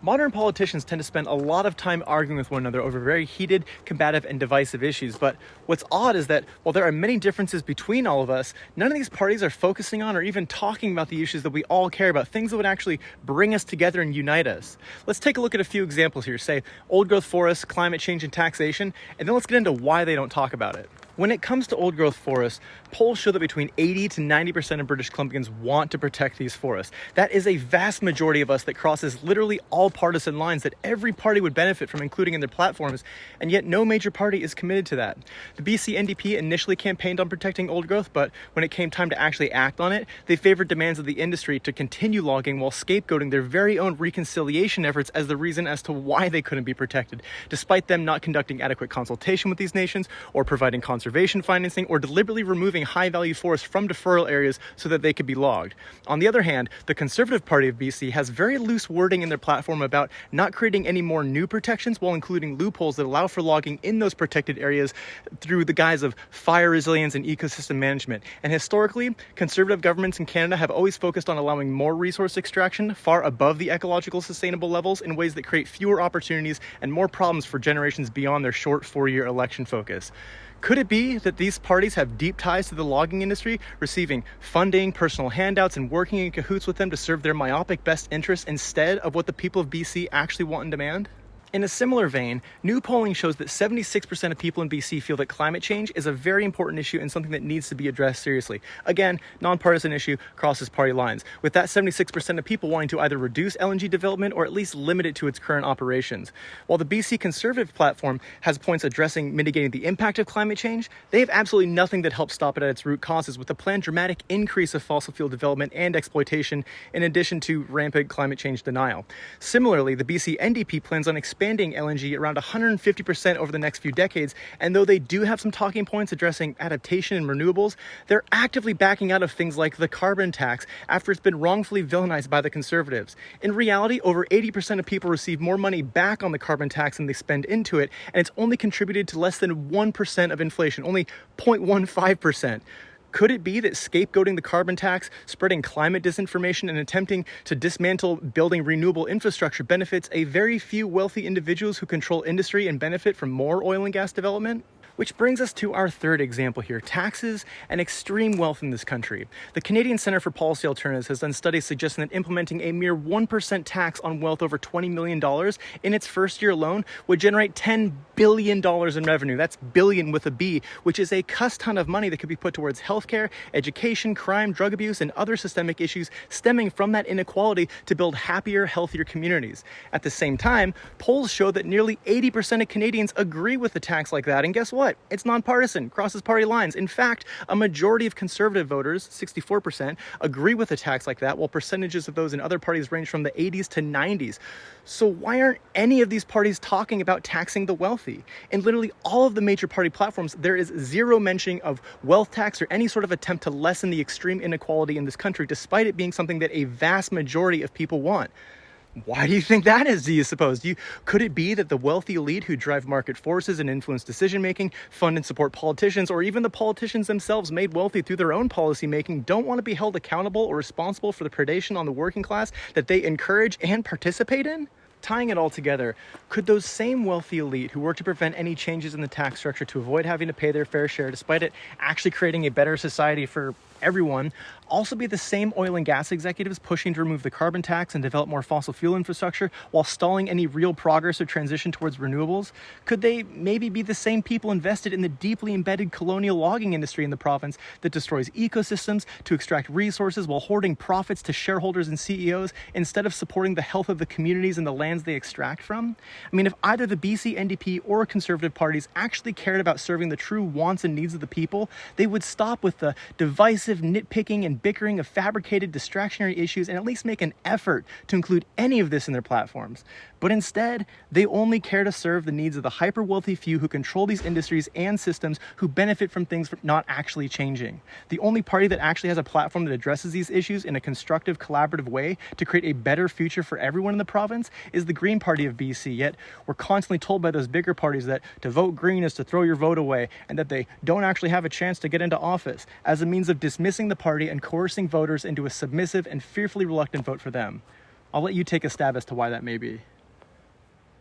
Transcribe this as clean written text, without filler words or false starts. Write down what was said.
Modern politicians tend to spend a lot of time arguing with one another over very heated, combative, and divisive issues. But what's odd is that while there are many differences between all of us, none of these parties are focusing on or even talking about the issues that we all care about, things that would actually bring us together and unite us. Let's take a look at a few examples here, say old growth forests, climate change, and taxation, and then let's get into why they don't talk about it. When it comes to old growth forests, polls show that between 80 to 90% of British Columbians want to protect these forests. That is a vast majority of us that crosses literally all partisan lines that every party would benefit from including in their platforms, and yet no major party is committed to that. The BC NDP initially campaigned on protecting old growth, but when it came time to actually act on it, they favored demands of the industry to continue logging while scapegoating their very own reconciliation efforts as the reason as to why they couldn't be protected, despite them not conducting adequate consultation with these nations or providing conservation financing or deliberately removing high-value forests from deferral areas so that they could be logged. On the other hand, the Conservative Party of BC has very loose wording in their platform about not creating any more new protections while including loopholes that allow for logging in those protected areas through the guise of fire resilience and ecosystem management. And historically, Conservative governments in Canada have always focused on allowing more resource extraction far above the ecological sustainable levels in ways that create fewer opportunities and more problems for generations beyond their short 4-year election focus. Could it be that these parties have deep ties to the logging industry, receiving funding, personal handouts, and working in cahoots with them to serve their myopic best interests instead of what the people of BC actually want and demand? In a similar vein, new polling shows that 76% of people in BC feel that climate change is a very important issue and something that needs to be addressed seriously. Again, nonpartisan issue, crosses party lines, with that 76% of people wanting to either reduce LNG development or at least limit it to its current operations. While the BC Conservative platform has points addressing mitigating the impact of climate change, they have absolutely nothing that helps stop it at its root causes, with a planned dramatic increase of fossil fuel development and exploitation, in addition to rampant climate change denial. Similarly, the BC NDP plans on expanding LNG around 150% over the next few decades, and though they do have some talking points addressing adaptation and renewables, they're actively backing out of things like the carbon tax after it's been wrongfully villainized by the Conservatives. In reality, over 80% of people receive more money back on the carbon tax than they spend into it, and it's only contributed to less than 1% of inflation, only 0.15%. Could it be that scapegoating the carbon tax, spreading climate disinformation, and attempting to dismantle building renewable infrastructure benefits a very few wealthy individuals who control industry and benefit from more oil and gas development? Which brings us to our third example here, taxes and extreme wealth in this country. The Canadian Centre for Policy Alternatives has done studies suggesting that implementing a mere 1% tax on wealth over $20 million in its first year alone would generate $10 billion in revenue. That's billion with a B, which is a cuss ton of money that could be put towards healthcare, education, crime, drug abuse, and other systemic issues stemming from that inequality to build happier, healthier communities. At the same time, polls show that nearly 80% of Canadians agree with a tax like that, and guess what? It's nonpartisan, crosses party lines. In fact, a majority of Conservative voters, 64%, agree with a tax like that, while percentages of those in other parties range from the 80s to 90s. So why aren't any of these parties talking about taxing the wealthy? In literally all of the major party platforms, there is zero mention of wealth tax or any sort of attempt to lessen the extreme inequality in this country, despite it being something that a vast majority of people want. Why do you think that is, do you suppose? Could it be that the wealthy elite who drive market forces and influence decision-making, fund and support politicians, or even the politicians themselves made wealthy through their own policy-making don't want to be held accountable or responsible for the predation on the working class that they encourage and participate in? Tying it all together, could those same wealthy elite who work to prevent any changes in the tax structure to avoid having to pay their fair share, despite it actually creating a better society for everyone, also be the same oil and gas executives pushing to remove the carbon tax and develop more fossil fuel infrastructure while stalling any real progress or transition towards renewables? Could they maybe be the same people invested in the deeply embedded colonial logging industry in the province that destroys ecosystems to extract resources while hoarding profits to shareholders and CEOs instead of supporting the health of the communities and the lands they extract from? I mean, if either the BC NDP or Conservative parties actually cared about serving the true wants and needs of the people, they would stop with the divisive nitpicking and bickering of fabricated distractionary issues and at least make an effort to include any of this in their platforms. But instead, they only care to serve the needs of the hyper-wealthy few who control these industries and systems who benefit from things not actually changing. The only party that actually has a platform that addresses these issues in a constructive, collaborative way to create a better future for everyone in the province is the Green Party of BC. Yet, we're constantly told by those bigger parties that to vote Green is to throw your vote away and that they don't actually have a chance to get into office as a means of dismissing the party and coercing voters into a submissive and fearfully reluctant vote for them. I'll let you take a stab as to why that may be.